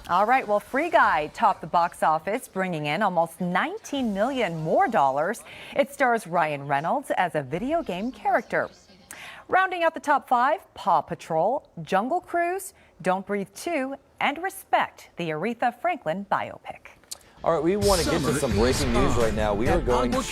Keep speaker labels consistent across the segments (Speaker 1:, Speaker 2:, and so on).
Speaker 1: All right, well, Free Guy topped the box office, bringing in almost $19 million more dollars. It stars Ryan Reynolds as a video game character. Rounding out the top 5, Paw Patrol, Jungle Cruise, Don't Breathe 2, and Respect, the Aretha Franklin biopic.
Speaker 2: All right, we want to get to some breaking news right now. We are going to a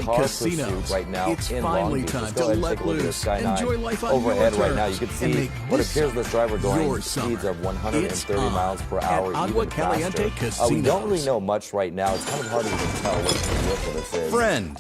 Speaker 2: car pursuit right now in Long Beach. Let's go ahead and take a look at the Sky 9 overhead right now. You can see what appears this driver going speeds of 130 miles per hour, even faster. We don't really know much right now. It's kind of hard to even tell what the look of this is.
Speaker 3: Friend,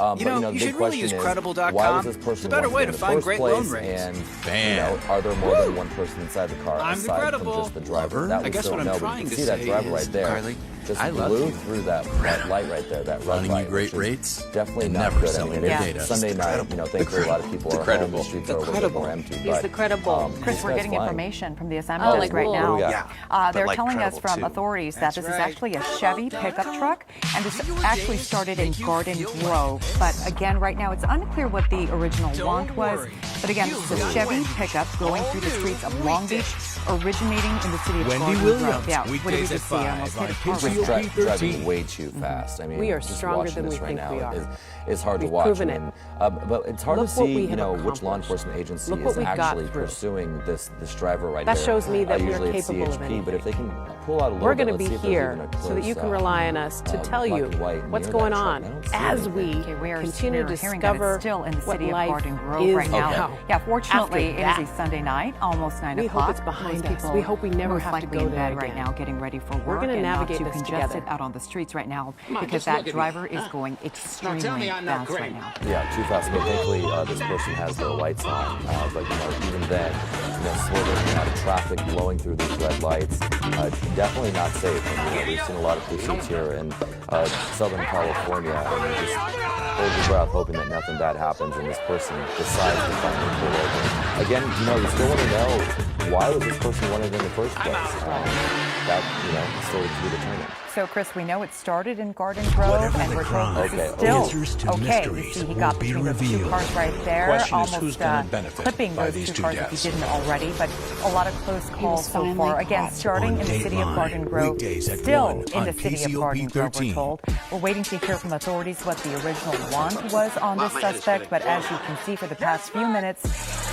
Speaker 2: you should really use Credible.com. Why was this person
Speaker 3: it's a better way to find great loan rates.
Speaker 2: And are there more than one person inside the car aside from just the driver? That we still know. But you can see that driver right there. Just blew through that light right there, that red light.
Speaker 3: Great rates.
Speaker 2: Definitely not
Speaker 3: never
Speaker 2: good.
Speaker 3: selling
Speaker 2: your
Speaker 3: data.
Speaker 2: Sunday night, thankfully a lot of people are home. The streets are a little bit more empty.
Speaker 4: He's the credible.
Speaker 1: Chris, we're getting information from the assembly desk right now. They're telling us from authorities that this is actually a Chevy pickup truck, and this actually started in Garden Grove. But again, right now, it's unclear what the original want was. But again, this is a Chevy pickup going through the streets of Long Beach, originating in the city of Garden Grove. Yeah, what did we just see? Almost hit a car.
Speaker 2: Driving way too fast. I mean,
Speaker 4: we are
Speaker 2: just
Speaker 4: stronger than we
Speaker 2: right
Speaker 4: think we are.
Speaker 2: It's hard to watch.
Speaker 4: Proven it.
Speaker 2: But it's hard to see, which law enforcement agency is actually pursuing this driver right there.
Speaker 4: That shows me that we are
Speaker 2: usually
Speaker 4: capable
Speaker 2: it's
Speaker 4: of
Speaker 2: CHP,
Speaker 4: anything.
Speaker 2: but if they can pull out a little
Speaker 4: We're
Speaker 2: bit,
Speaker 4: going to be here so that you can rely on us to tell you what's going on as we continue to discover
Speaker 1: still in the
Speaker 4: what
Speaker 1: city of
Speaker 4: life
Speaker 1: Garden Grove
Speaker 4: is
Speaker 1: right now.
Speaker 4: now.
Speaker 1: Yeah, fortunately, it is a Sunday night, almost 9
Speaker 4: We
Speaker 1: o'clock.
Speaker 4: hope it's behind us. We hope we never have to go
Speaker 1: in
Speaker 4: there
Speaker 1: bed right
Speaker 4: again.
Speaker 1: now, getting ready for work.
Speaker 4: We're going to navigate
Speaker 1: and
Speaker 4: this
Speaker 1: not too congested
Speaker 4: together.
Speaker 1: out on the streets right now because that driver is going extremely fast right now.
Speaker 2: Yeah, too fast. But thankfully, this person has their lights on. But even then, swerving out of traffic, blowing through these red lights, definitely not safe. And, we've seen a lot of pursuits here in Southern California, and just hold your breath, hoping that nothing bad happens, and this person decides to finally pull over. Again, you still want to know, why was this person wanted in the first place? That, still to be determined.
Speaker 1: So, Chris, we know it started in Garden Grove, and we're told this is still okay. You see, he got between those two cars right there, almost clipping those two cars if he didn't already. But a lot of close calls so far. Again, starting in the city of Garden Grove, still in the city of Garden Grove, we're told. We're waiting to hear from authorities what the original want was on this suspect. But as you can see, for the past few minutes,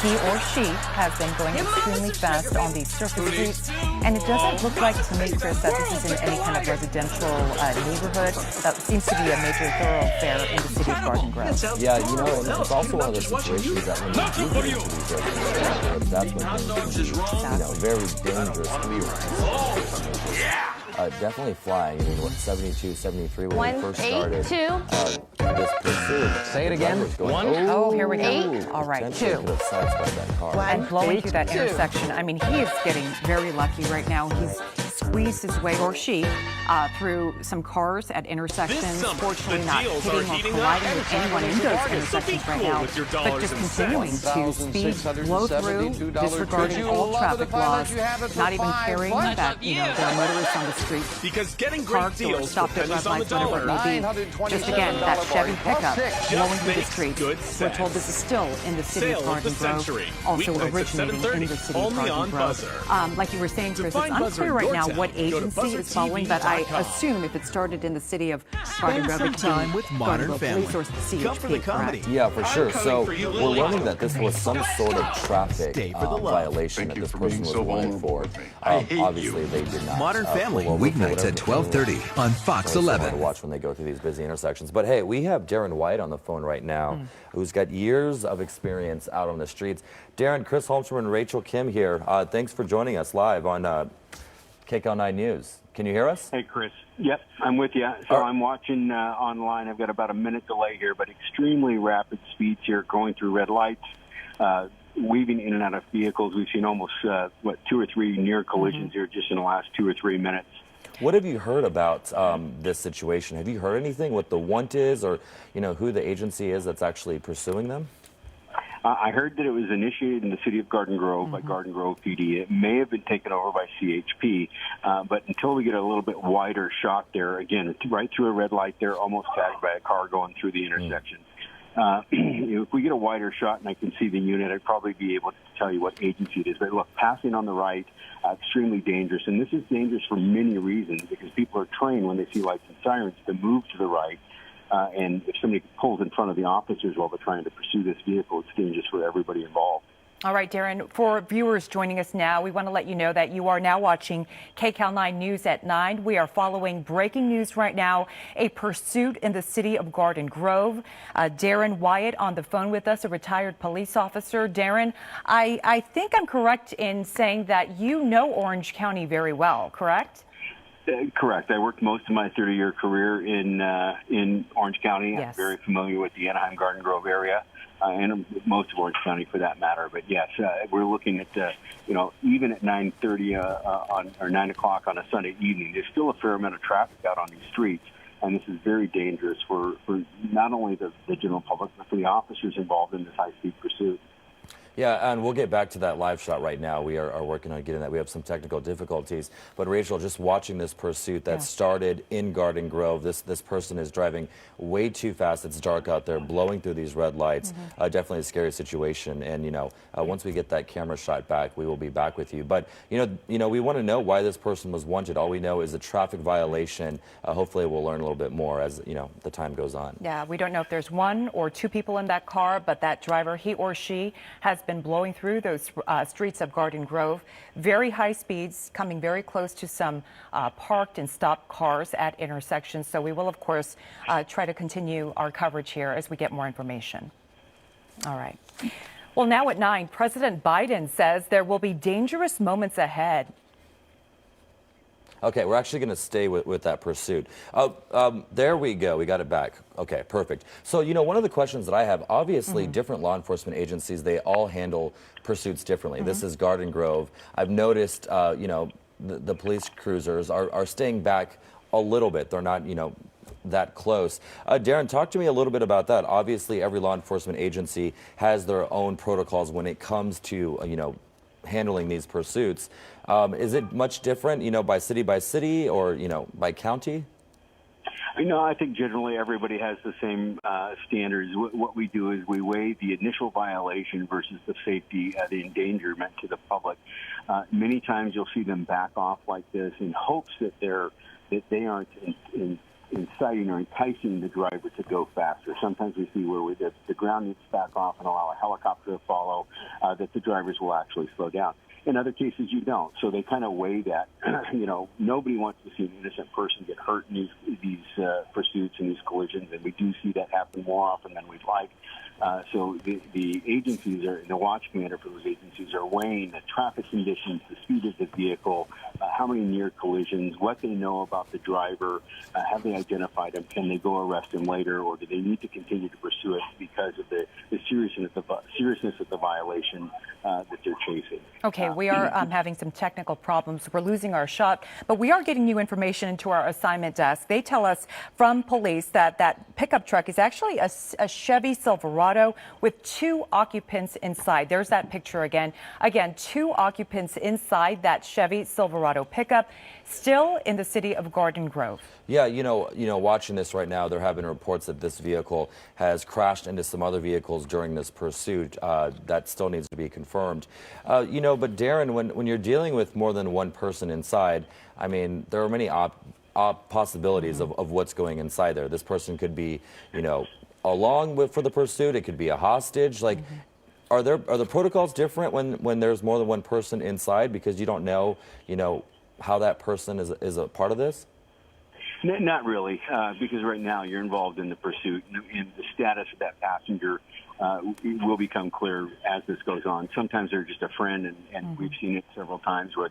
Speaker 1: he or she has been going extremely fast on these surface streets. And it doesn't look like to me, Chris, that this is in any kind of residential neighborhood. That seems to be a major thoroughfare in the city of Garden Grove.
Speaker 2: Yeah, and it's also one of those situations that when you do get into these residential neighborhoods, that's when things can be, very dangerous. Definitely flying. I mean, 72, 73 when we first started. This pursuit.
Speaker 3: Say it again.
Speaker 1: Oh, here we go. All right, 2.
Speaker 2: Could have sideswiped that car.
Speaker 1: And blowing through that intersection. I mean, he is getting very lucky right now. He's squeezed his way, or she, through some cars at intersections. Fortunately, not hitting or colliding with anyone in those intersections right now, but just continuing to speed, blow through, disregarding all traffic laws, not even caring that, there are motorists on the street parked or stopped at red lights, whatever it may be. Just again, that Chevy pickup blowing through the streets. We're told this is still in the city of Garden Grove, also originating in the city of Garden Grove. Like you were saying, Chris, it's unclear right now what agency is following, but I assume if it started in the city of Garden Grove, it could be Garden Grove Police or CHP, correct?
Speaker 2: Yeah, for sure. So we're learning that this was some sort of traffic violation that this person was running for. Obviously, they did not.
Speaker 5: Modern Family, weeknights at 12:30 on Fox 11.
Speaker 2: To watch when they go through these busy intersections. But hey, we have Darren White on the phone right now, who's got years of experience out on the streets. Darren, Chris Holmstrom and Rachel Kim here. Thanks for joining us live on KCAL 9 News. Can you hear us?
Speaker 6: Hey, Chris. Yep, I'm with you. So I'm watching online. I've got about a minute delay here, but extremely rapid speeds here going through red lights, weaving in and out of vehicles. We've seen almost, 2 or 3 near collisions here just in the last 2 or 3 minutes.
Speaker 2: What have you heard about this situation? Have you heard anything, what the want is, or who the agency is that's actually pursuing them?
Speaker 6: I heard that it was initiated in the city of Garden Grove by Garden Grove PD. It may have been taken over by CHP, but until we get a little bit wider shot there, again, it's right through a red light there, almost tagged by a car going through the intersection. If we get a wider shot and I can see the unit, I'd probably be able to tell you what agency it is. But look, passing on the right, extremely dangerous. And this is dangerous for many reasons, because people are trained when they see lights and sirens to move to the right. And if somebody pulls in front of the officers while they're trying to pursue this vehicle, it's dangerous for everybody involved.
Speaker 1: All right, Darren, for viewers joining us now, we want to let you know that you are now watching KCAL 9 News at 9. We are following breaking news right now, a pursuit in the city of Garden Grove. Darren Wyatt on the phone with us, a retired police officer. Darren, I think I'm correct in saying that you know Orange County very well, correct?
Speaker 6: Correct. I worked most of my 30-year career in Orange County.
Speaker 1: Yes.
Speaker 6: I'm very familiar with the Anaheim Garden Grove area. And most of Orange County for that matter. But yes, we're looking at, even at 9:30 or 9 o'clock on a Sunday evening, there's still a fair amount of traffic out on these streets. And this is very dangerous for not only the general public, but for the officers involved in this high-speed pursuit.
Speaker 2: Yeah, and we'll get back to that live shot right now. We are working on getting that. We have some technical difficulties. But Rachel, just watching this pursuit that started in Garden Grove, this person is driving way too fast. It's dark out there, blowing through these red lights. Definitely a scary situation. And, once we get that camera shot back, we will be back with you. But, we want to know why this person was wanted. All we know is a traffic violation. Hopefully we'll learn a little bit more as, the time goes on.
Speaker 1: Yeah, we don't know if there's one or two people in that car, but that driver, he or she, has been blowing through those streets of Garden Grove. Very high speeds, coming very close to some parked and stopped cars at intersections. So we will, of course, try to continue our coverage here as we get more information. All right. Well, now at 9, President Biden says there will be dangerous moments ahead.
Speaker 2: Okay, we're actually going to stay with that pursuit. There we go. We got it back. Okay, perfect. So, one of the questions that I have, obviously, different law enforcement agencies, they all handle pursuits differently. This is Garden Grove. I've noticed, the police cruisers are staying back a little bit. They're not, that close. Darren, talk to me a little bit about that. Obviously, every law enforcement agency has their own protocols when it comes to, handling these pursuits. Is it much different, by city, or, by county?
Speaker 6: I think generally everybody has the same standards. What we do is we weigh the initial violation versus the safety, the endangerment to the public. Many times you'll see them back off like this in hopes that they aren't inciting or enticing the driver to go faster. Sometimes we see where the ground needs to back off and allow a helicopter to follow, that the drivers will actually slow down. In other cases, you don't. So they kind of weigh that. Nobody wants to see an innocent person get hurt in these pursuits and these collisions, and we do see that happen more often than we'd like. So the agencies the watch commander for those agencies are weighing the traffic conditions, the speed of the vehicle, how many near collisions, what they know about the driver, have they identified him, can they go arrest him later, or do they need to continue to pursue it because of the seriousness of the violation that they're chasing.
Speaker 1: Okay, we are having some technical problems. We're losing our shot, but we are getting new information into our assignment desk. They tell us from police that pickup truck is actually a Chevy Silverado with 2 occupants inside. There's that picture again. Again, 2 occupants inside that Chevy Silverado pickup, still in the city of Garden Grove.
Speaker 2: Yeah, watching this right now, there have been reports that this vehicle has crashed into some other vehicles during this pursuit. That still needs to be confirmed. But Darren, when you're dealing with more than one person inside, I mean, there are many possibilities of what's going inside there. This person could be, along for the pursuit. It could be a hostage. Like, are the protocols different when there's more than one person inside, because you don't know, how that person is a part of this?
Speaker 6: Not really, because right now you're involved in the pursuit, and the status of that passenger will become clear as this goes on. Sometimes they're just a friend, and we've seen it several times where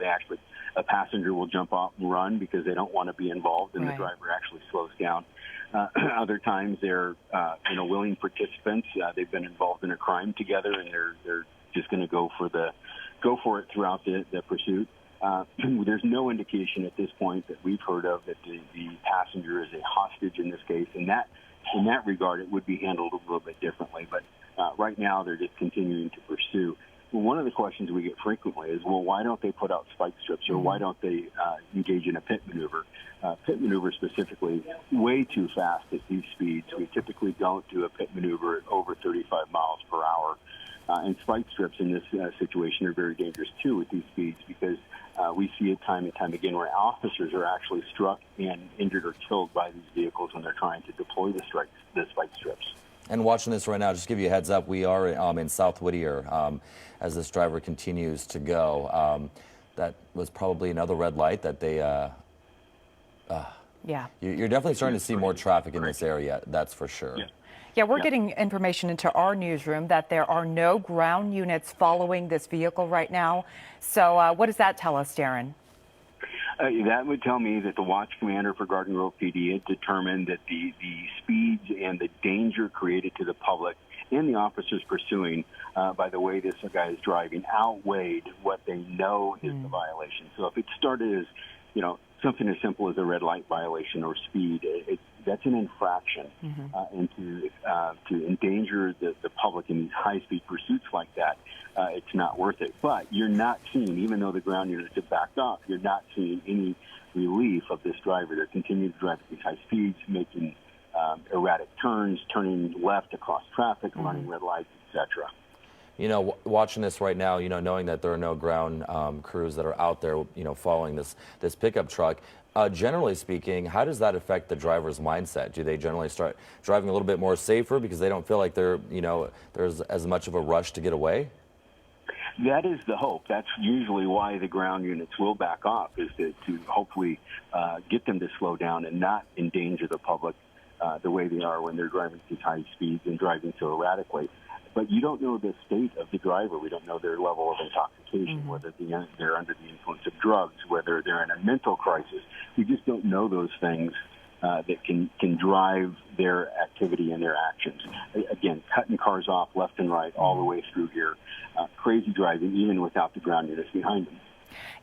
Speaker 6: a passenger will jump off and run because they don't want to be involved, and the driver actually slows down. Other times they're willing participants. They've been involved in a crime together, and they're just going to go for it throughout the pursuit. There's no indication at this point that we've heard of that the passenger is a hostage in this case. In that regard, it would be handled a little bit differently. But right now, they're just continuing to pursue. One of the questions we get frequently is, well, why don't they put out spike strips, or why don't they engage in a pit maneuver? Pit maneuver specifically, way too fast at these speeds. We typically don't do a pit maneuver at over 35 miles per hour. And spike strips in this situation are very dangerous, too, with these speeds, because we see it time and time again where officers are actually struck and injured or killed by these vehicles when they're trying to deploy the spike strips.
Speaker 2: And watching this right now, just to give you a heads up, we are in South Whittier as this driver continues to go. That was probably another red light that they...
Speaker 1: yeah.
Speaker 2: You're definitely starting to see more traffic in this area, that's for sure.
Speaker 6: Yeah.
Speaker 1: Yeah, we're getting information into our newsroom that there are no ground units following this vehicle right now. So what does that tell us, Darren?
Speaker 6: That would tell me that the watch commander for Garden Grove PD had determined that the speeds and the danger created to the public and the officers pursuing by the way this guy is driving outweighed what they know is the violation. So if it started as, something as simple as a red light violation or speed, that's an infraction. And to endanger the public in these high-speed pursuits like that, it's not worth it. But you're not seeing, even though the ground units have backed off, you're not seeing any relief of this driver. They're continuing to drive at these high speeds, making erratic turns, turning left across traffic, running red lights, etc.
Speaker 2: Watching this right now, knowing that there are no ground crews that are out there, following this pickup truck, generally speaking, how does that affect the driver's mindset? Do they generally start driving a little bit more safer because they don't feel like there's as much of a rush to get away?
Speaker 6: That is the hope. That's usually why the ground units will back off, is to hopefully get them to slow down and not endanger the public the way they are when they're driving these high speeds and driving so erratically. But you don't know the state of the driver. We don't know their level of intoxication, whether they're under the influence of drugs, whether they're in a mental crisis. We just don't know those things that can drive their activity and their actions. Again, cutting cars off left and right all the way through here. Crazy driving, even without the ground units behind them.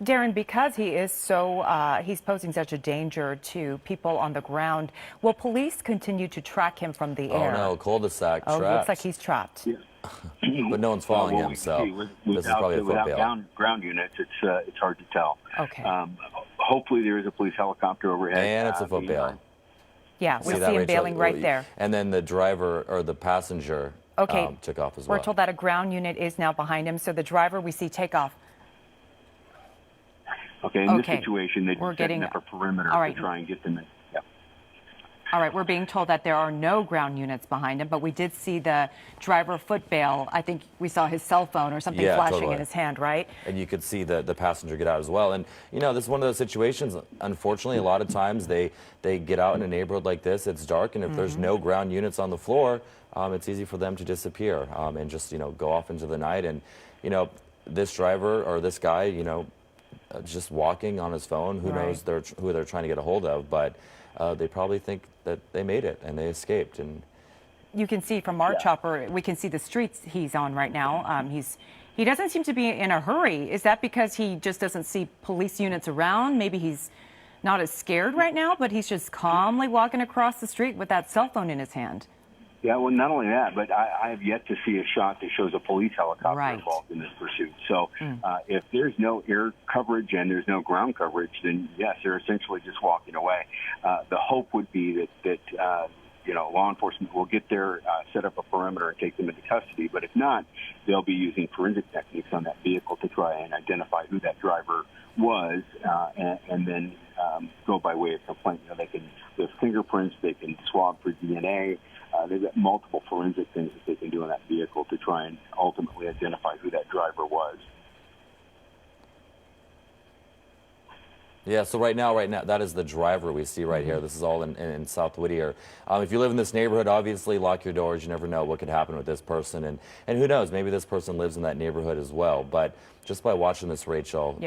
Speaker 1: Darren, because he is he's posing such a danger to people on the ground, will police continue to track him from the air?
Speaker 2: Oh, no, cul-de-sac trapped.
Speaker 1: Looks like he's trapped.
Speaker 6: Yeah.
Speaker 2: But no one's following him, so this is probably a foot bail.
Speaker 6: Without ground units, it's hard to tell.
Speaker 1: Okay.
Speaker 6: Hopefully there is a police helicopter overhead.
Speaker 2: And it's a foot bail.
Speaker 1: Yeah, we see him bailing right there.
Speaker 2: And then the driver or the passenger took off as well.
Speaker 1: We're told that a ground unit is now behind him, so the driver we see take off.
Speaker 6: Okay, in this situation, they're setting up a perimeter to try and get them in. Yep.
Speaker 1: All right, we're being told that there are no ground units behind him, but we did see the driver foot bail. I think we saw his cell phone or something flashing in his hand, right?
Speaker 2: And you could see the passenger get out as well. And, this is one of those situations, unfortunately, a lot of times they get out in a neighborhood like this, it's dark, and if there's no ground units on the floor, it's easy for them to disappear and just, go off into the night. And, this driver or this guy, just walking on his phone, who knows who they're trying to get a hold of, but they probably think that they made it and they escaped. And
Speaker 1: you can see from our chopper, we can see the streets he's on right now. He doesn't seem to be in a hurry. Is that because he just doesn't see police units around? Maybe he's not as scared right now, but he's just calmly walking across the street with that cell phone in his hand.
Speaker 6: Yeah, well, not only that, but I have yet to see a shot that shows a police helicopter involved in this pursuit. So if there's no air coverage and there's no ground coverage, then yes, they're essentially just walking away. The hope would be that law enforcement will get there, set up a perimeter, and take them into custody. But if not, they'll be using forensic techniques on that vehicle to try and identify who that driver was, and then go by way of complaint. They can with fingerprints, they can swab for DNA. They've got multiple forensic things that they can do in that vehicle to try and ultimately identify who that driver was.
Speaker 2: Yeah, so right now, that is the driver we see right here. This is all in South Whittier. If you live in this neighborhood, obviously lock your doors. You never know what could happen with this person. And who knows, maybe this person lives in that neighborhood as well. But just by watching this, Rachel,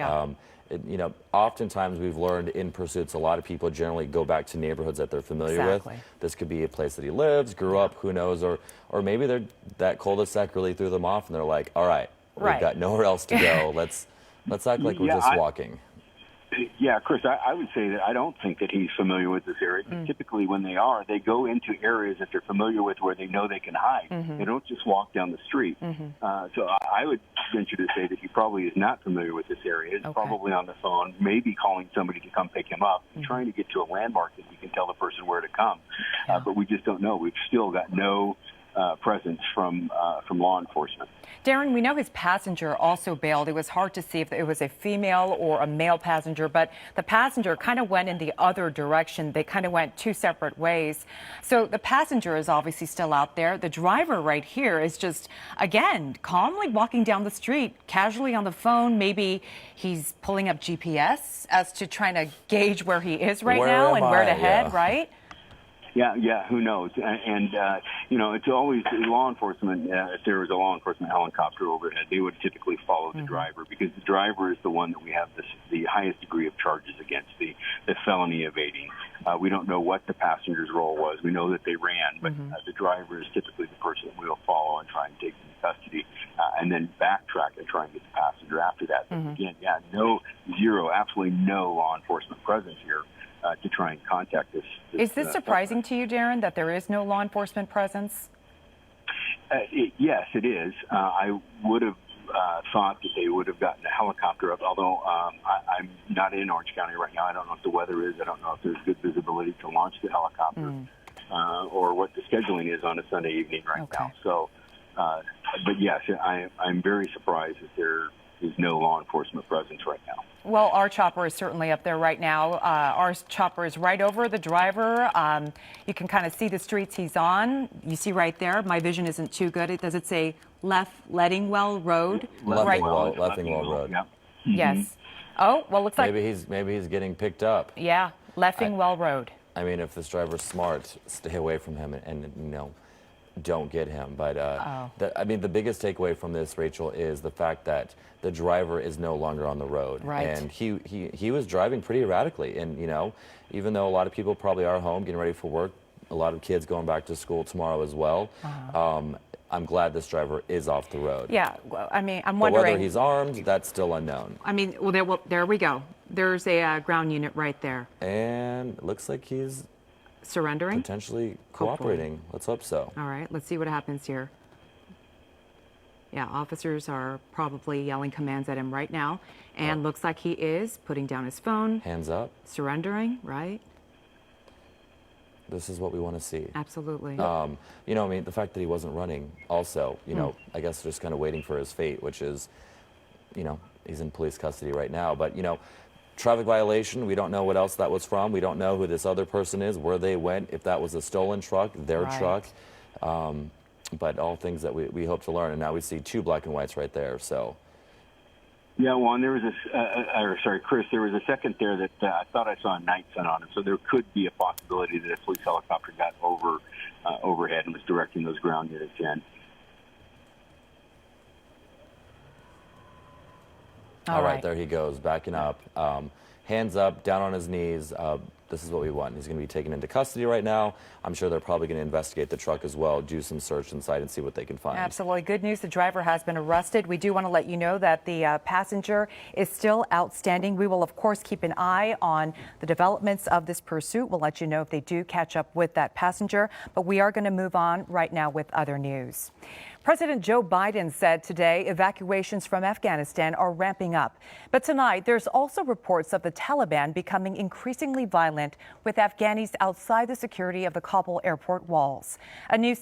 Speaker 2: oftentimes we've learned in pursuits, a lot of people generally go back to neighborhoods that they're familiar with. This could be a place that he lives, grew up, who knows, or maybe that cul-de-sac really threw them off and they're like, all right, we've got nowhere else to go. Let's act like we're just walking.
Speaker 6: Yeah, Chris, I would say that I don't think that he's familiar with this area. Typically, when they are, they go into areas that they're familiar with where they know they can hide. They don't just walk down the street. So I would venture to say that he probably is not familiar with this area. He's probably on the phone, maybe calling somebody to come pick him up, and trying to get to a landmark that he can tell the person where to come. But we just don't know. We've still got no presence from law enforcement.
Speaker 1: Darren, we know his passenger also bailed. It was hard to see if it was a female or a male passenger, but the passenger kind of went in the other direction. They kind of went two separate ways. So the passenger is obviously still out there. The driver right here is just, again, calmly walking down the street, casually on the phone. Maybe he's pulling up GPS as to trying to gauge where he is right now and where to head, right?
Speaker 6: Yeah, who knows? And it's always law enforcement. If there was a law enforcement helicopter overhead, they would typically follow the driver, because the driver is the one that we have the highest degree of charges against, the felony evading. We don't know what the passenger's role was. We know that they ran, but the driver is typically the person that we'll follow and try and take into custody, and then backtrack and try and get the passenger after that. But again, absolutely no law enforcement presence here to try and contact this.
Speaker 1: Is this surprising to you, Darren, that there is no law enforcement presence?
Speaker 6: Yes, it is. I would have thought that they would have gotten a helicopter up, although I'm not in Orange County right now. I don't know what the weather is. I don't know if there's good visibility to launch the helicopter or what the scheduling is on a Sunday evening right now. So, but yes, I'm very surprised that there is no law enforcement presence right now.
Speaker 1: Well, our chopper is certainly up there right now. Our chopper is right over the driver. You can kind of see the streets he's on. You see right there, my vision isn't too good. Does it say Leffingwell Road?
Speaker 2: Leffingwell Road.
Speaker 6: Yep.
Speaker 1: Yes. Oh, well, looks like
Speaker 2: maybe he's getting picked up.
Speaker 1: Yeah, Leffingwell Road.
Speaker 2: I mean, if this driver's smart, stay away from him and don't get him. But the biggest takeaway from this, Rachel, is the fact that the driver is no longer on the road.
Speaker 1: Right.
Speaker 2: And he was driving pretty erratically. And, even though a lot of people probably are home getting ready for work, a lot of kids going back to school tomorrow as well, I'm glad this driver is off the road.
Speaker 1: Yeah, well, I mean, I'm
Speaker 2: but
Speaker 1: wondering.
Speaker 2: whether he's armed, that's still unknown.
Speaker 1: I mean, there we go. There's a ground unit right there.
Speaker 2: And it looks like he's
Speaker 1: surrendering?
Speaker 2: Potentially cooperating. Hopefully. Let's hope so.
Speaker 1: All right, let's see what happens here. Yeah, officers are probably yelling commands at him right now. And looks like he is putting down his phone.
Speaker 2: Hands up.
Speaker 1: Surrendering, right?
Speaker 2: This is what we want to see.
Speaker 1: Absolutely.
Speaker 2: The fact that he wasn't running also, I guess just kind of waiting for his fate, which is, he's in police custody right now. But, traffic violation, we don't know what else that was from. We don't know who this other person is, where they went, if that was a stolen truck, their truck. But all things that we hope to learn. And now we see two black and whites right there. So.
Speaker 6: Yeah, well, and there was Chris, there was a second there that I thought I saw a night sun on it. So there could be a possibility that a police helicopter got overhead and was directing those ground units in.
Speaker 2: All right, there he goes, backing up. Hands up, down on his knees. This is what we want. He's going to be taken into custody right now. I'm sure they're probably going to investigate the truck as well, do some search inside and see what they can find.
Speaker 1: Absolutely. Good news. The driver has been arrested. We do want to let you know that the passenger is still outstanding. We will, of course, keep an eye on the developments of this pursuit. We'll let you know if they do catch up with that passenger. But we are going to move on right now with other news. President Joe Biden said today evacuations from Afghanistan are ramping up. But tonight, there's also reports of the Taliban becoming increasingly violent with Afghanis outside the security of the Kabul airport walls. A new